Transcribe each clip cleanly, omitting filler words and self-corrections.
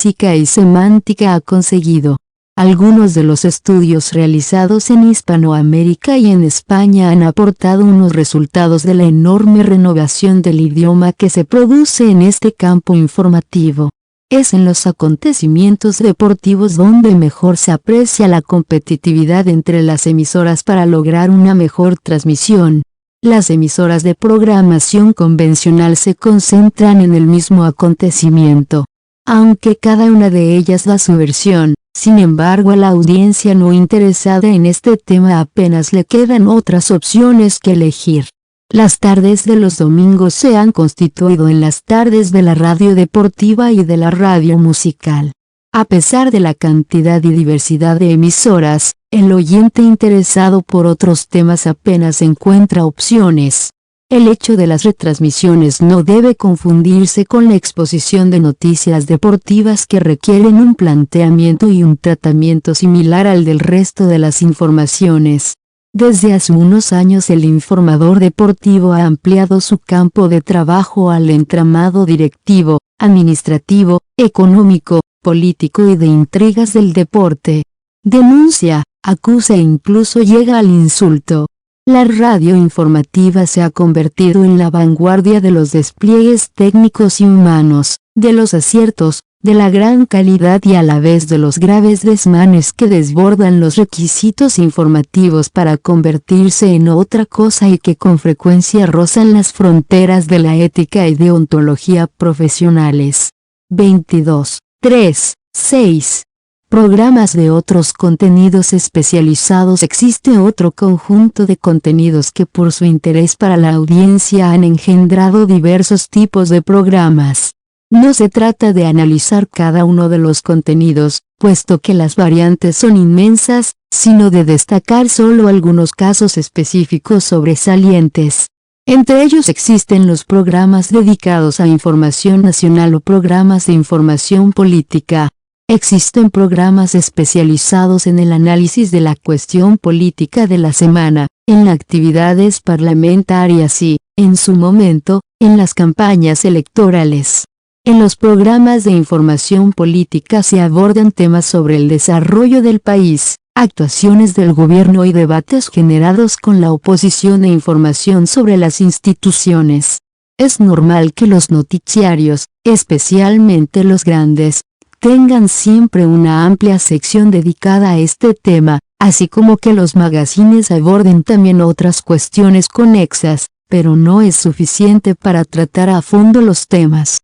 lingüística y semántica ha conseguido. Algunos de los estudios realizados en Hispanoamérica y en España han aportado unos resultados de la enorme renovación del idioma que se produce en este campo informativo. Es en los acontecimientos deportivos donde mejor se aprecia la competitividad entre las emisoras para lograr una mejor transmisión. Las emisoras de programación convencional se concentran en el mismo acontecimiento, aunque cada una de ellas da su versión. Sin embargo, a la audiencia no interesada en este tema apenas le quedan otras opciones que elegir. Las tardes de los domingos se han constituido en las tardes de la radio deportiva y de la radio musical. A pesar de la cantidad y diversidad de emisoras, el oyente interesado por otros temas apenas encuentra opciones. El hecho de las retransmisiones no debe confundirse con la exposición de noticias deportivas que requieren un planteamiento y un tratamiento similar al del resto de las informaciones. Desde hace unos años el informador deportivo ha ampliado su campo de trabajo al entramado directivo, administrativo, económico, político y de intrigas del deporte. Denuncia, acusa e incluso llega al insulto. La radio informativa se ha convertido en la vanguardia de los despliegues técnicos y humanos, de los aciertos, de la gran calidad y a la vez de los graves desmanes que desbordan los requisitos informativos para convertirse en otra cosa y que con frecuencia rozan las fronteras de la ética y deontología profesionales. 22, 3, 6. Programas de otros contenidos especializados. Existe otro conjunto de contenidos que por su interés para la audiencia han engendrado diversos tipos de programas. No se trata de analizar cada uno de los contenidos, puesto que las variantes son inmensas, sino de destacar solo algunos casos específicos sobresalientes. Entre ellos existen los programas dedicados a información nacional o programas de información política. Existen programas especializados en el análisis de la cuestión política de la semana, en actividades parlamentarias y, en su momento, en las campañas electorales. En los programas de información política se abordan temas sobre el desarrollo del país, actuaciones del gobierno y debates generados con la oposición e información sobre las instituciones. Es normal que los noticiarios, especialmente los grandes, tengan siempre una amplia sección dedicada a este tema, así como que los magazines aborden también otras cuestiones conexas, pero no es suficiente para tratar a fondo los temas.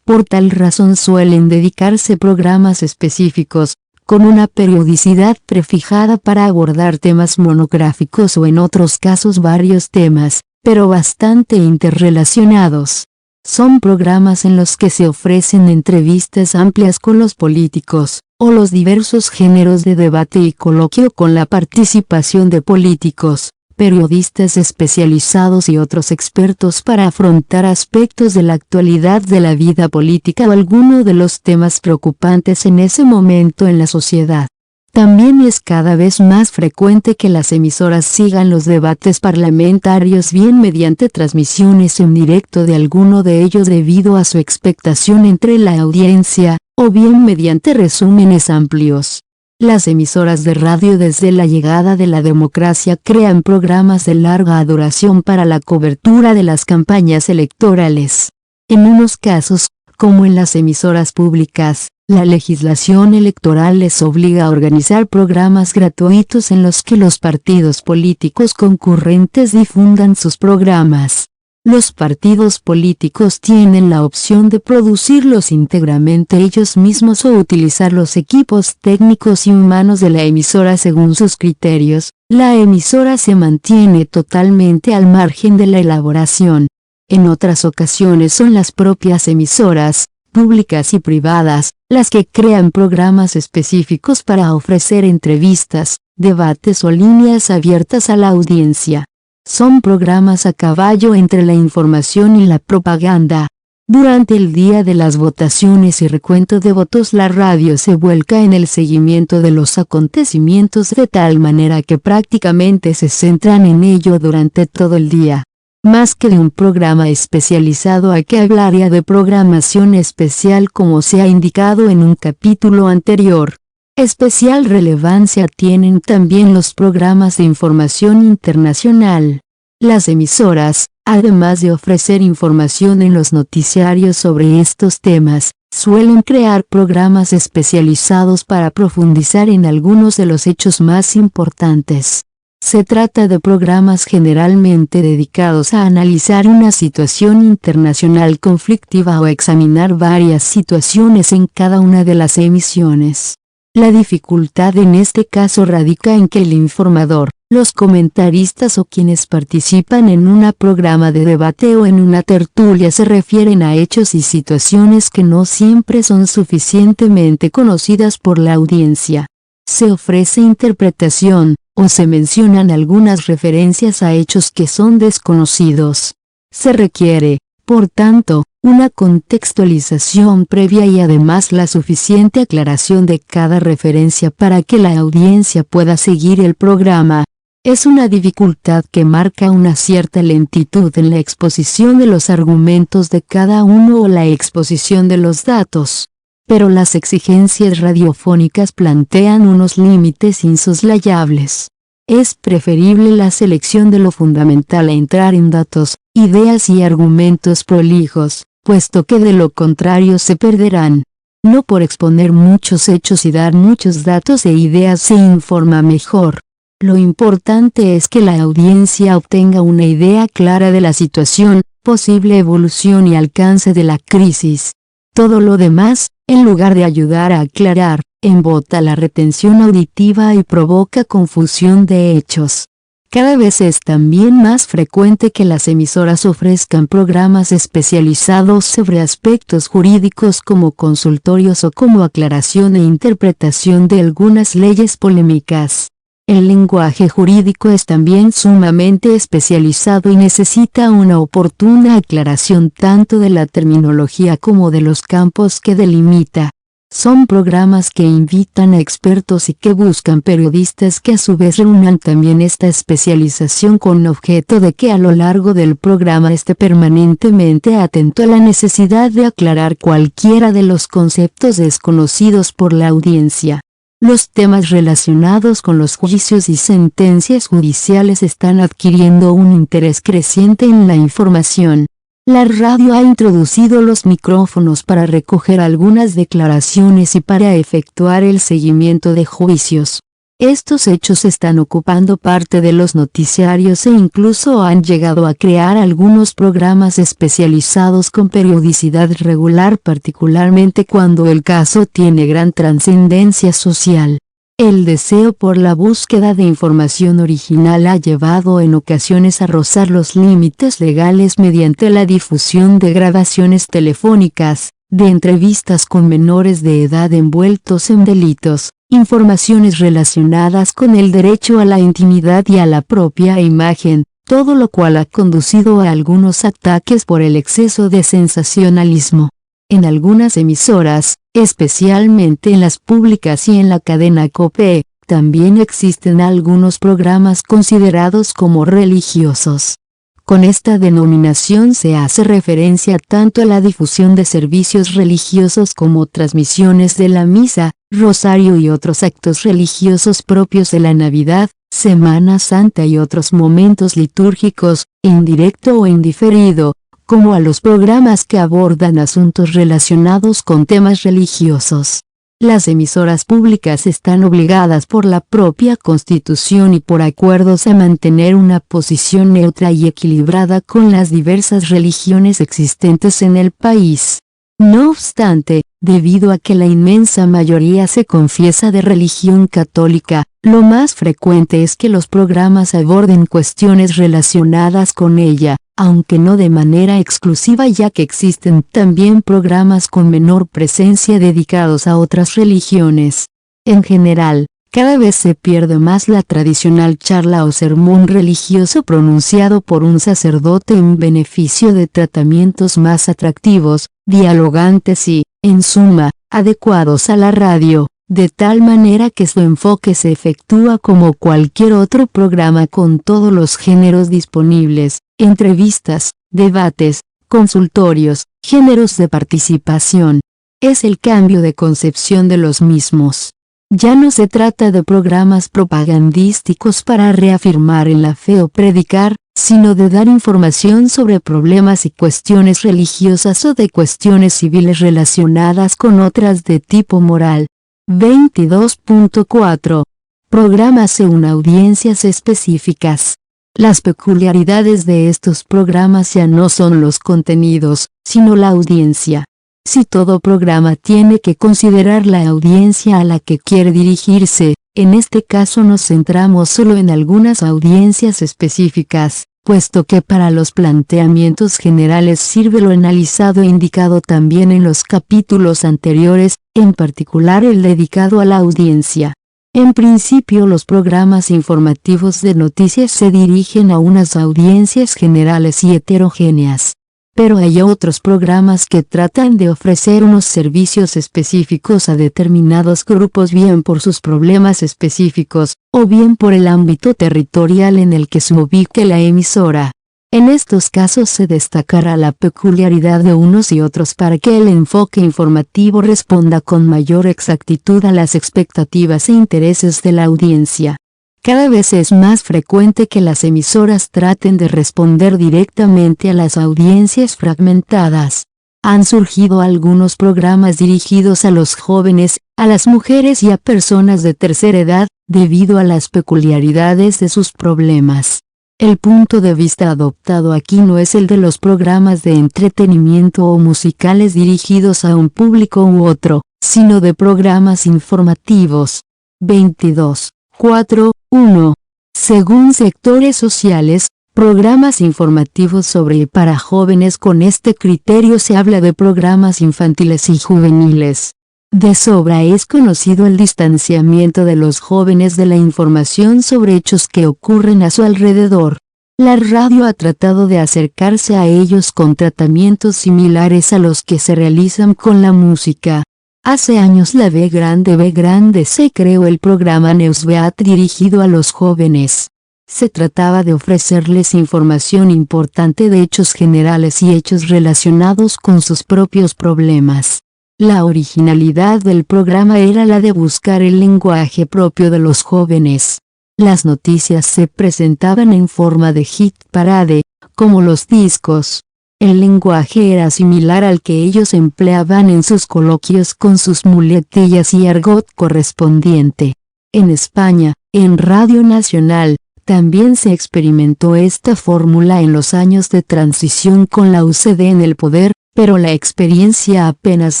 Por tal razón suelen dedicarse programas específicos, con una periodicidad prefijada para abordar temas monográficos o en otros casos varios temas, pero bastante interrelacionados. Son programas en los que se ofrecen entrevistas amplias con los políticos, o los diversos géneros de debate y coloquio con la participación de políticos, periodistas especializados y otros expertos para afrontar aspectos de la actualidad de la vida política o alguno de los temas preocupantes en ese momento en la sociedad. También es cada vez más frecuente que las emisoras sigan los debates parlamentarios bien mediante transmisiones en directo de alguno de ellos debido a su expectación entre la audiencia, o bien mediante resúmenes amplios. Las emisoras de radio desde la llegada de la democracia crean programas de larga duración para la cobertura de las campañas electorales. En unos casos, como en las emisoras públicas, la legislación electoral les obliga a organizar programas gratuitos en los que los partidos políticos concurrentes difundan sus programas. Los partidos políticos tienen la opción de producirlos íntegramente ellos mismos o utilizar los equipos técnicos y humanos de la emisora según sus criterios. La emisora se mantiene totalmente al margen de la elaboración. En otras ocasiones son las propias emisoras, públicas y privadas, las que crean programas específicos para ofrecer entrevistas, debates o líneas abiertas a la audiencia. Son programas a caballo entre la información y la propaganda. Durante el día de las votaciones y recuento de votos, la radio se vuelca en el seguimiento de los acontecimientos de tal manera que prácticamente se centran en ello durante todo el día. más que de un programa especializado a que hablaría de programación especial como se ha indicado en un capítulo anterior. Especial relevancia tienen también los programas de información internacional. Las emisoras, además de ofrecer información en los noticiarios sobre estos temas, suelen crear programas especializados para profundizar en algunos de los hechos más importantes. Se trata de programas generalmente dedicados a analizar una situación internacional conflictiva o examinar varias situaciones en cada una de las emisiones. La dificultad en este caso radica en que el informador, los comentaristas o quienes participan en un programa de debate o en una tertulia se refieren a hechos y situaciones que no siempre son suficientemente conocidas por la audiencia. Se ofrece interpretación, o se mencionan algunas referencias a hechos que son desconocidos. Se requiere, por tanto, una contextualización previa y además la suficiente aclaración de cada referencia para que la audiencia pueda seguir el programa. Es una dificultad que marca una cierta lentitud en la exposición de los argumentos de cada uno o la exposición de los datos. Pero las exigencias radiofónicas plantean unos límites insoslayables. Es preferible la selección de lo fundamental a entrar en datos, ideas y argumentos prolijos, puesto que de lo contrario se perderán. No por exponer muchos hechos y dar muchos datos e ideas se informa mejor. Lo importante es que la audiencia obtenga una idea clara de la situación, posible evolución y alcance de la crisis. Todo lo demás, en lugar de ayudar a aclarar, embota la retención auditiva y provoca confusión de hechos. Cada vez es también más frecuente que las emisoras ofrezcan programas especializados sobre aspectos jurídicos como consultorios o como aclaración e interpretación de algunas leyes polémicas. El lenguaje jurídico es también sumamente especializado y necesita una oportuna aclaración tanto de la terminología como de los campos que delimita. Son programas que invitan a expertos y que buscan periodistas que a su vez reúnan también esta especialización con objeto de que a lo largo del programa esté permanentemente atento a la necesidad de aclarar cualquiera de los conceptos desconocidos por la audiencia. Los temas relacionados con los juicios y sentencias judiciales están adquiriendo un interés creciente en la información. La radio ha introducido los micrófonos para recoger algunas declaraciones y para efectuar el seguimiento de juicios. Estos hechos están ocupando parte de los noticiarios e incluso han llegado a crear algunos programas especializados con periodicidad regular, particularmente cuando el caso tiene gran trascendencia social. El deseo por la búsqueda de información original ha llevado en ocasiones a rozar los límites legales mediante la difusión de grabaciones telefónicas, de entrevistas con menores de edad envueltos en delitos, informaciones relacionadas con el derecho a la intimidad y a la propia imagen, todo lo cual ha conducido a algunos ataques por el exceso de sensacionalismo. En algunas emisoras, especialmente en las públicas y en la cadena COPE, también existen algunos programas considerados como religiosos. Con esta denominación se hace referencia tanto a la difusión de servicios religiosos como transmisiones de la misa, rosario y otros actos religiosos propios de la Navidad, Semana Santa y otros momentos litúrgicos, en directo o en diferido, como a los programas que abordan asuntos relacionados con temas religiosos. Las emisoras públicas están obligadas por la propia Constitución y por acuerdos a mantener una posición neutra y equilibrada con las diversas religiones existentes en el país. No obstante, debido a que la inmensa mayoría se confiesa de religión católica, lo más frecuente es que los programas aborden cuestiones relacionadas con ella, aunque no de manera exclusiva, ya que existen también programas con menor presencia dedicados a otras religiones. En general, cada vez se pierde más la tradicional charla o sermón religioso pronunciado por un sacerdote en beneficio de tratamientos más atractivos, dialogantes y, en suma, adecuados a la radio, de tal manera que su enfoque se efectúa como cualquier otro programa con todos los géneros disponibles, entrevistas, debates, consultorios, géneros de participación. Es el cambio de concepción de los mismos. Ya no se trata de programas propagandísticos para reafirmar en la fe o predicar, sino de dar información sobre problemas y cuestiones religiosas o de cuestiones civiles relacionadas con otras de tipo moral. 22.4. Programas según audiencias específicas. Las peculiaridades de estos programas ya no son los contenidos, sino la audiencia. Si todo programa tiene que considerar la audiencia a la que quiere dirigirse, en este caso nos centramos solo en algunas audiencias específicas, puesto que para los planteamientos generales sirve lo analizado e indicado también en los capítulos anteriores, en particular el dedicado a la audiencia. En principio los programas informativos de noticias se dirigen a unas audiencias generales y heterogéneas. Pero hay otros programas que tratan de ofrecer unos servicios específicos a determinados grupos bien por sus problemas específicos, o bien por el ámbito territorial en el que se ubique la emisora. En estos casos se destacará la peculiaridad de unos y otros para que el enfoque informativo responda con mayor exactitud a las expectativas e intereses de la audiencia. Cada vez es más frecuente que las emisoras traten de responder directamente a las audiencias fragmentadas. Han surgido algunos programas dirigidos a los jóvenes, a las mujeres y a personas de tercera edad, debido a las peculiaridades de sus problemas. El punto de vista adoptado aquí no es el de los programas de entretenimiento o musicales dirigidos a un público u otro, sino de programas informativos. 22.4.1. Según sectores sociales, programas informativos sobre y para jóvenes. Con este criterio se habla de programas infantiles y juveniles. De sobra es conocido el distanciamiento de los jóvenes de la información sobre hechos que ocurren a su alrededor. La radio ha tratado de acercarse a ellos con tratamientos similares a los que se realizan con la música. Hace años la B grande se creó el programa Newsbeat dirigido a los jóvenes. Se trataba de ofrecerles información importante de hechos generales y hechos relacionados con sus propios problemas. La originalidad del programa era la de buscar el lenguaje propio de los jóvenes. Las noticias se presentaban en forma de hit parade, como los discos. El lenguaje era similar al que ellos empleaban en sus coloquios con sus muletillas y argot correspondiente. En España, en Radio Nacional, también se experimentó esta fórmula en los años de transición con la UCD en el poder, pero la experiencia apenas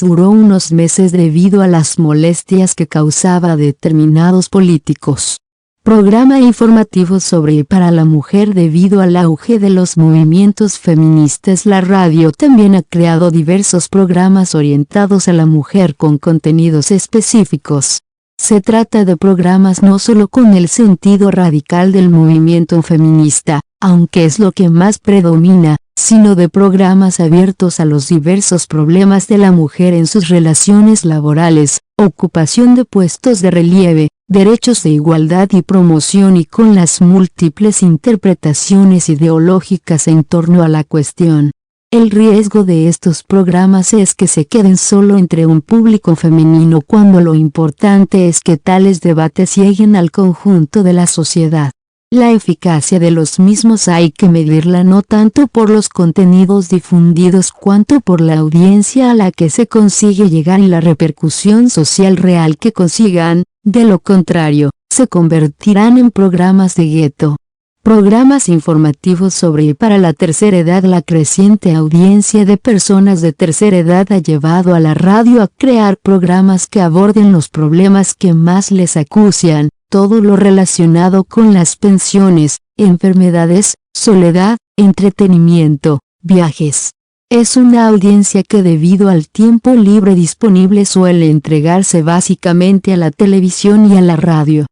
duró unos meses debido a las molestias que causaba a determinados políticos. Programa informativo sobre y para la mujer. Debido al auge de los movimientos feministas, la radio también ha creado diversos programas orientados a la mujer con contenidos específicos. Se trata de programas no solo con el sentido radical del movimiento feminista, aunque es lo que más predomina, sino de programas abiertos a los diversos problemas de la mujer en sus relaciones laborales, ocupación de puestos de relieve, derechos de igualdad y promoción, y con las múltiples interpretaciones ideológicas en torno a la cuestión. El riesgo de estos programas es que se queden solo entre un público femenino, cuando lo importante es que tales debates lleguen al conjunto de la sociedad. La eficacia de los mismos hay que medirla no tanto por los contenidos difundidos cuanto por la audiencia a la que se consigue llegar y la repercusión social real que consigan. De lo contrario, se convertirán en programas de gueto. Programas informativos sobre y para la tercera edad. La creciente audiencia de personas de tercera edad ha llevado a la radio a crear programas que aborden los problemas que más les acucian, todo lo relacionado con las pensiones, enfermedades, soledad, entretenimiento, viajes. Es una audiencia que debido al tiempo libre disponible suele entregarse básicamente a la televisión y a la radio.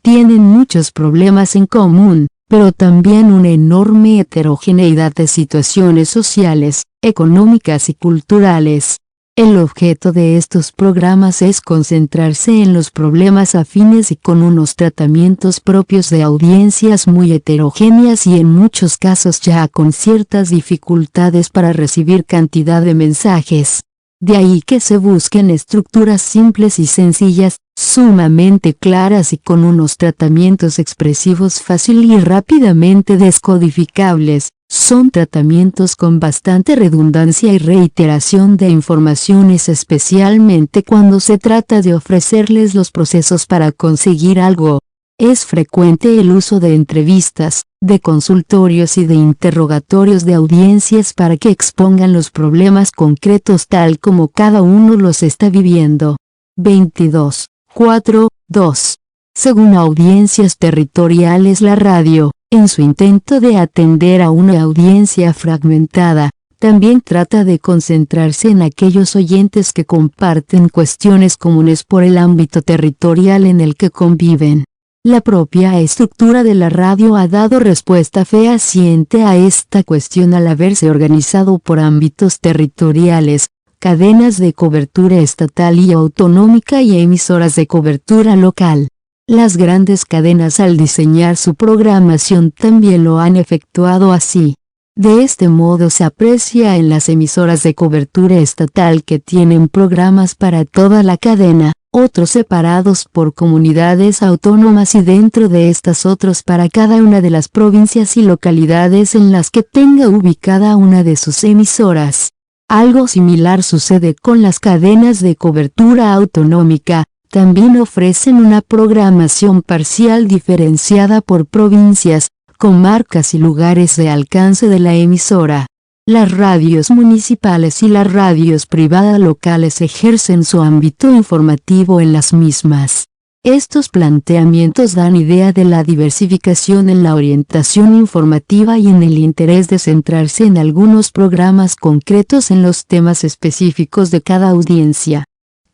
Tienen muchos problemas en común, pero también una enorme heterogeneidad de situaciones sociales, económicas y culturales. El objeto de estos programas es concentrarse en los problemas afines y con unos tratamientos propios de audiencias muy heterogéneas y en muchos casos ya con ciertas dificultades para recibir cantidad de mensajes. De ahí que se busquen estructuras simples y sencillas, sumamente claras y con unos tratamientos expresivos fácil y rápidamente descodificables. Son tratamientos con bastante redundancia y reiteración de informaciones, especialmente cuando se trata de ofrecerles los procesos para conseguir algo. Es frecuente el uso de entrevistas, de consultorios y de interrogatorios de audiencias para que expongan los problemas concretos tal como cada uno los está viviendo. 22.4.2. Según audiencias territoriales, la radio, en su intento de atender a una audiencia fragmentada, también trata de concentrarse en aquellos oyentes que comparten cuestiones comunes por el ámbito territorial en el que conviven. La propia estructura de la radio ha dado respuesta fehaciente a esta cuestión al haberse organizado por ámbitos territoriales, cadenas de cobertura estatal y autonómica y emisoras de cobertura local. Las grandes cadenas al diseñar su programación también lo han efectuado así. De este modo se aprecia en las emisoras de cobertura estatal que tienen programas para toda la cadena, otros separados por comunidades autónomas y dentro de estas otros para cada una de las provincias y localidades en las que tenga ubicada una de sus emisoras. Algo similar sucede con las cadenas de cobertura autonómica. También ofrecen una programación parcial diferenciada por provincias, comarcas y lugares de alcance de la emisora. Las radios municipales y las radios privadas locales ejercen su ámbito informativo en las mismas. Estos planteamientos dan idea de la diversificación en la orientación informativa y en el interés de centrarse en algunos programas concretos en los temas específicos de cada audiencia.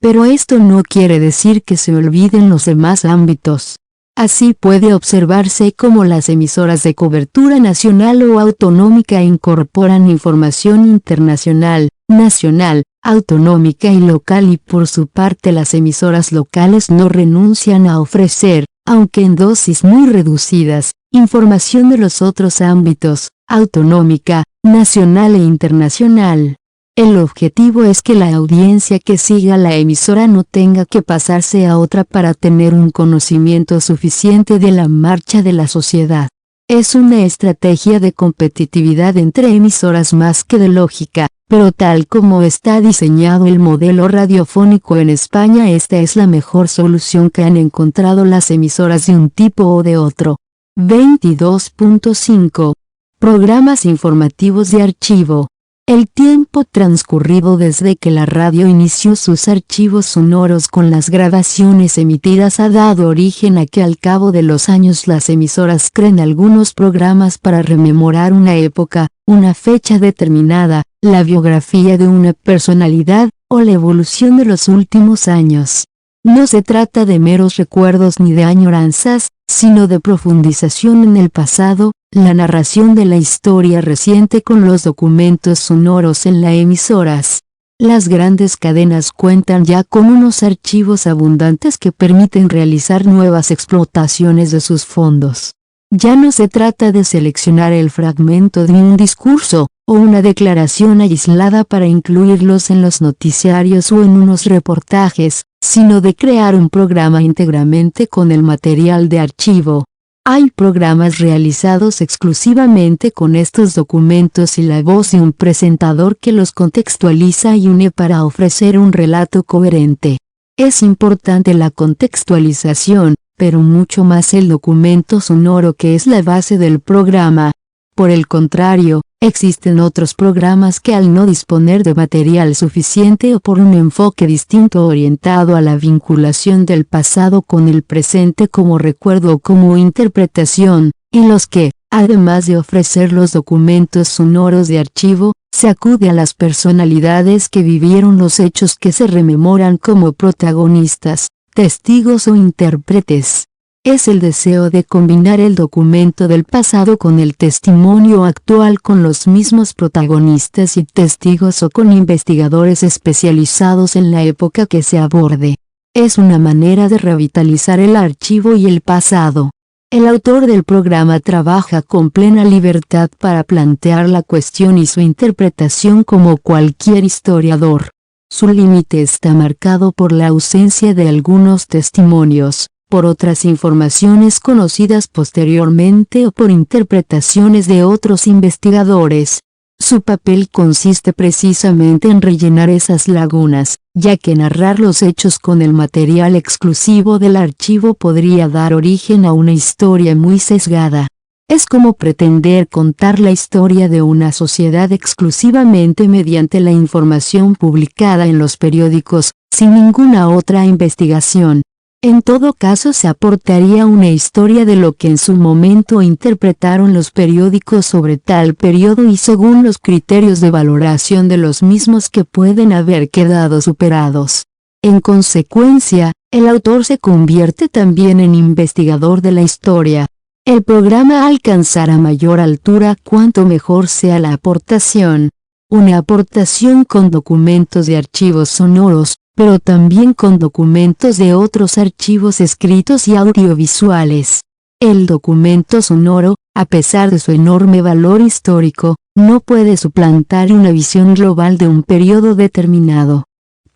Pero esto no quiere decir que se olviden los demás ámbitos. Así puede observarse cómo las emisoras de cobertura nacional o autonómica incorporan información internacional, nacional, autonómica y local y por su parte las emisoras locales no renuncian a ofrecer, aunque en dosis muy reducidas, información de los otros ámbitos, autonómica, nacional e internacional. El objetivo es que la audiencia que siga la emisora no tenga que pasarse a otra para tener un conocimiento suficiente de la marcha de la sociedad. Es una estrategia de competitividad entre emisoras más que de lógica, pero tal como está diseñado el modelo radiofónico en España, esta es la mejor solución que han encontrado las emisoras de un tipo o de otro. 22.5. Programas informativos de archivo. El tiempo transcurrido desde que la radio inició sus archivos sonoros con las grabaciones emitidas ha dado origen a que al cabo de los años las emisoras creen algunos programas para rememorar una época, una fecha determinada, la biografía de una personalidad, o la evolución de los últimos años. No se trata de meros recuerdos ni de añoranzas, sino de profundización en el pasado, la narración de la historia reciente con los documentos sonoros en las emisoras. Las grandes cadenas cuentan ya con unos archivos abundantes que permiten realizar nuevas explotaciones de sus fondos. Ya no se trata de seleccionar el fragmento de un discurso, o una declaración aislada para incluirlos en los noticiarios o en unos reportajes, sino de crear un programa íntegramente con el material de archivo. Hay programas realizados exclusivamente con estos documentos y la voz de un presentador que los contextualiza y une para ofrecer un relato coherente. Es importante la contextualización, pero mucho más el documento sonoro que es la base del programa. Por el contrario, existen otros programas que al no disponer de material suficiente o por un enfoque distinto orientado a la vinculación del pasado con el presente como recuerdo o como interpretación, en los que, además de ofrecer los documentos sonoros de archivo, se acude a las personalidades que vivieron los hechos que se rememoran como protagonistas, testigos o intérpretes. Es el deseo de combinar el documento del pasado con el testimonio actual, con los mismos protagonistas y testigos o con investigadores especializados en la época que se aborde. Es una manera de revitalizar el archivo y el pasado. El autor del programa trabaja con plena libertad para plantear la cuestión y su interpretación como cualquier historiador. Su límite está marcado por la ausencia de algunos testimonios, por otras informaciones conocidas posteriormente o por interpretaciones de otros investigadores. Su papel consiste precisamente en rellenar esas lagunas, ya que narrar los hechos con el material exclusivo del archivo podría dar origen a una historia muy sesgada. Es como pretender contar la historia de una sociedad exclusivamente mediante la información publicada en los periódicos, sin ninguna otra investigación. En todo caso, se aportaría una historia de lo que en su momento interpretaron los periódicos sobre tal periodo y según los criterios de valoración de los mismos que pueden haber quedado superados. En consecuencia, el autor se convierte también en investigador de la historia. El programa alcanzará mayor altura cuanto mejor sea la aportación. Una aportación con documentos de archivos sonoros, pero también con documentos de otros archivos escritos y audiovisuales. El documento sonoro, a pesar de su enorme valor histórico, no puede suplantar una visión global de un periodo determinado.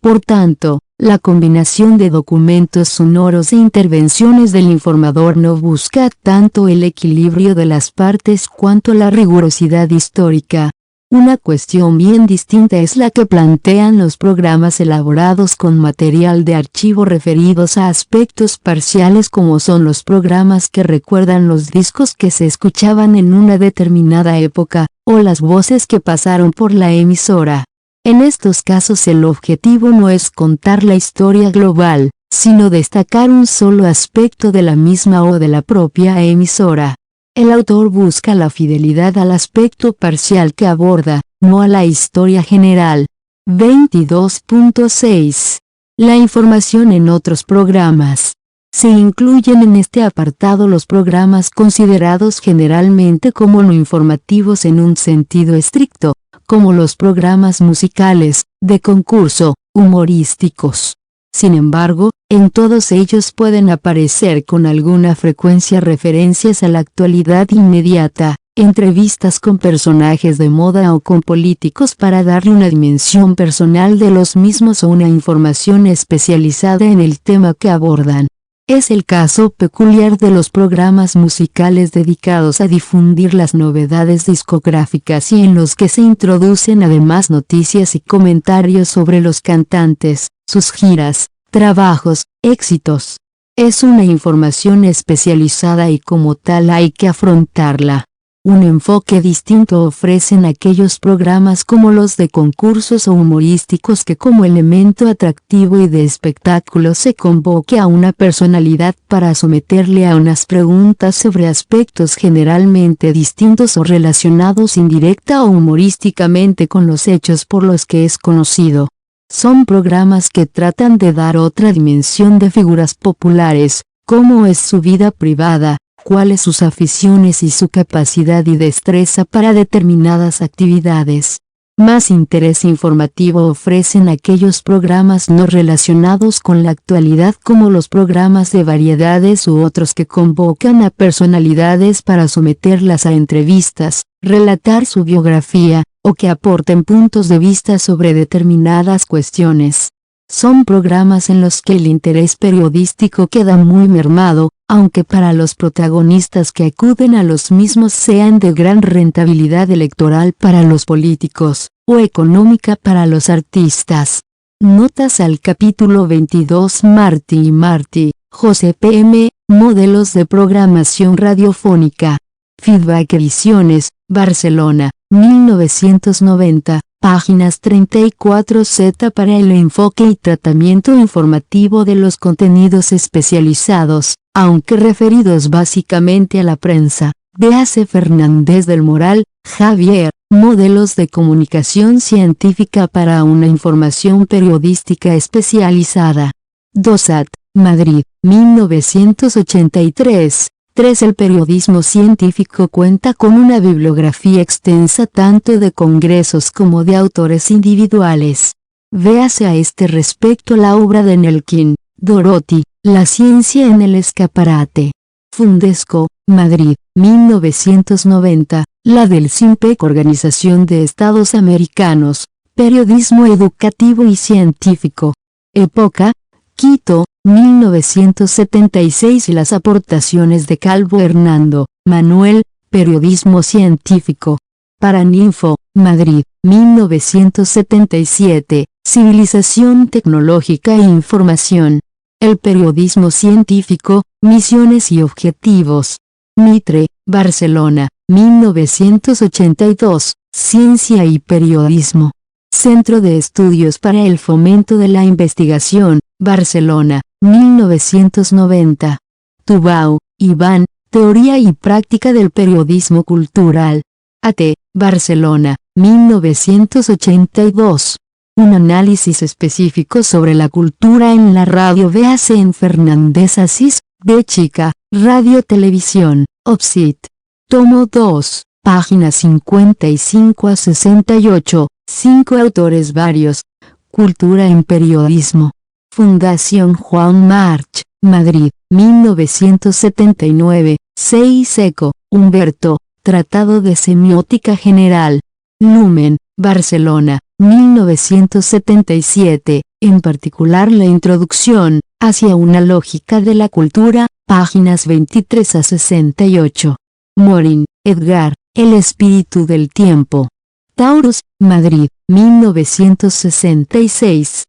Por tanto, la combinación de documentos sonoros e intervenciones del informador no busca tanto el equilibrio de las partes cuanto la rigurosidad histórica. Una cuestión bien distinta es la que plantean los programas elaborados con material de archivo referidos a aspectos parciales, como son los programas que recuerdan los discos que se escuchaban en una determinada época, o las voces que pasaron por la emisora. En estos casos el objetivo no es contar la historia global, sino destacar un solo aspecto de la misma o de la propia emisora. El autor busca la fidelidad al aspecto parcial que aborda, no a la historia general. 22.6. La información en otros programas. Se incluyen en este apartado los programas considerados generalmente como no informativos en un sentido estricto, como los programas musicales, de concurso, humorísticos. Sin embargo, en todos ellos pueden aparecer con alguna frecuencia referencias a la actualidad inmediata, entrevistas con personajes de moda o con políticos para darle una dimensión personal de los mismos o una información especializada en el tema que abordan. Es el caso peculiar de los programas musicales dedicados a difundir las novedades discográficas y en los que se introducen además noticias y comentarios sobre los cantantes, sus giras, trabajos, éxitos. Es una información especializada y como tal hay que afrontarla. Un enfoque distinto ofrecen aquellos programas como los de concursos o humorísticos que como elemento atractivo y de espectáculo se convoque a una personalidad para someterle a unas preguntas sobre aspectos generalmente distintos o relacionados indirecta o humorísticamente con los hechos por los que es conocido. Son programas que tratan de dar otra dimensión de figuras populares, cómo es su vida privada, cuáles sus aficiones y su capacidad y destreza para determinadas actividades. Más interés informativo ofrecen aquellos programas no relacionados con la actualidad como los programas de variedades u otros que convocan a personalidades para someterlas a entrevistas, relatar su biografía, o que aporten puntos de vista sobre determinadas cuestiones. Son programas en los que el interés periodístico queda muy mermado, aunque para los protagonistas que acuden a los mismos sean de gran rentabilidad electoral para los políticos, o económica para los artistas. Notas al capítulo 22. Martí y Martí, José P.M., Modelos de Programación Radiofónica. Feedback Ediciones, Barcelona, 1990. Páginas 34Z para el enfoque y tratamiento informativo de los contenidos especializados, aunque referidos básicamente a la prensa. Véase Fernández del Moral, Javier, Modelos de Comunicación Científica para una información periodística especializada. DOSAT, Madrid, 1983. 3. El periodismo científico cuenta con una bibliografía extensa tanto de congresos como de autores individuales. Véase a este respecto la obra de Nelkin, Dorothy, La ciencia en el escaparate. Fundesco, Madrid, 1990, la del SINPEC, Organización de Estados Americanos, Periodismo Educativo y Científico. Época, Quito, 1976 y las aportaciones de Calvo Hernando, Manuel, Periodismo Científico. Paraninfo, Madrid, 1977, Civilización Tecnológica e Información. El periodismo científico, misiones y objetivos. Mitre, Barcelona, 1982, Ciencia y Periodismo. Centro de Estudios para el Fomento de la Investigación, Barcelona, 1990. Tubau, Iván, Teoría y Práctica del Periodismo Cultural. AT, Barcelona, 1982. Un análisis específico sobre la cultura en la radio. Véase en Fernández Asís, B. Chica, Radio Televisión, OPSIT. Tomo 2, páginas 55 a 68, 5 autores varios. Cultura en periodismo. Fundación Juan March, Madrid, 1979, 6 Seco, Humberto, Tratado de Semiótica General. Lumen, Barcelona, 1977, en particular la introducción, hacia una lógica de la cultura, páginas 23 a 68. Morin, Edgar, El espíritu del tiempo. Taurus, Madrid, 1966.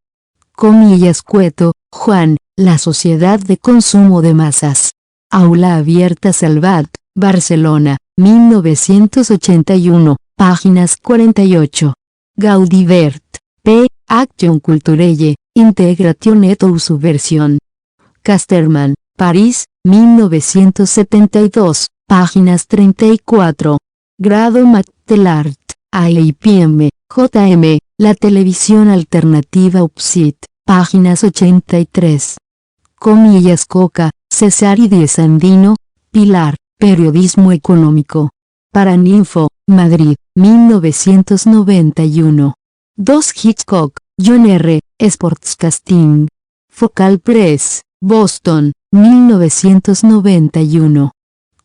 Comillas Cueto, Juan, La sociedad de consumo de masas. Aula abierta Salvat, Barcelona, 1981, páginas 48. Gaudibert, P. Action culturelle, Integration et subversión. Casterman, París, 1972, páginas 34. Grado Matelart, AIPM, JM, La televisión alternativa UPSIT, páginas 83. Comillas Coca, Cesari Sandino, Pilar, Periodismo económico. Paraninfo, Madrid, 1991. 2 Hitchcock, John R., Sportscasting. Focal Press, Boston, 1991.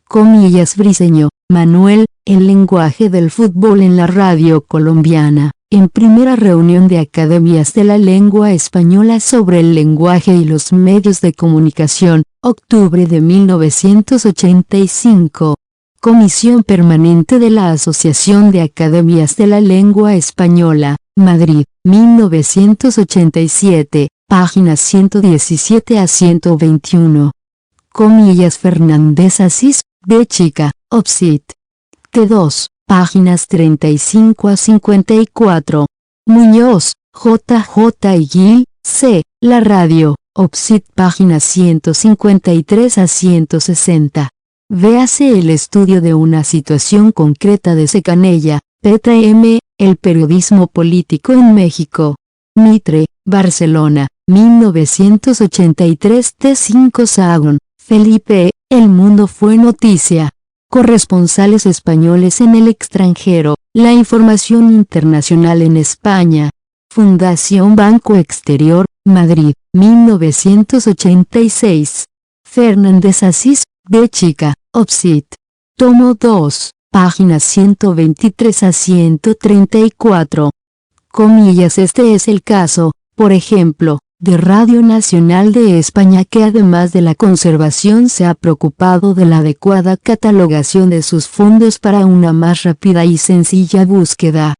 Comillas Briceño, Manuel, El lenguaje del fútbol en la radio colombiana, en primera reunión de academias de la lengua española sobre el lenguaje y los medios de comunicación, octubre de 1985. Comisión Permanente de la Asociación de Academias de la Lengua Española, Madrid, 1987, páginas 117 a 121. Comillas Fernández Asís, B. Chica, OPSIT. T2, páginas 35 a 54. Muñoz, J. y Gil, C. La radio, OPSIT, páginas 153 a 160. Véase el estudio de una situación concreta de Secanella, Petra M., El periodismo político en México. Mitre, Barcelona, 1983. T5 Sagún, Felipe, El mundo fue noticia. Corresponsales españoles en el extranjero, la información internacional en España. Fundación Banco Exterior, Madrid, 1986. Fernández Asís, B. Chica, OPSIT. Tomo 2, páginas 123 a 134. Comillas Este es el caso, por ejemplo, de Radio Nacional de España, que además de la conservación se ha preocupado de la adecuada catalogación de sus fondos para una más rápida y sencilla búsqueda.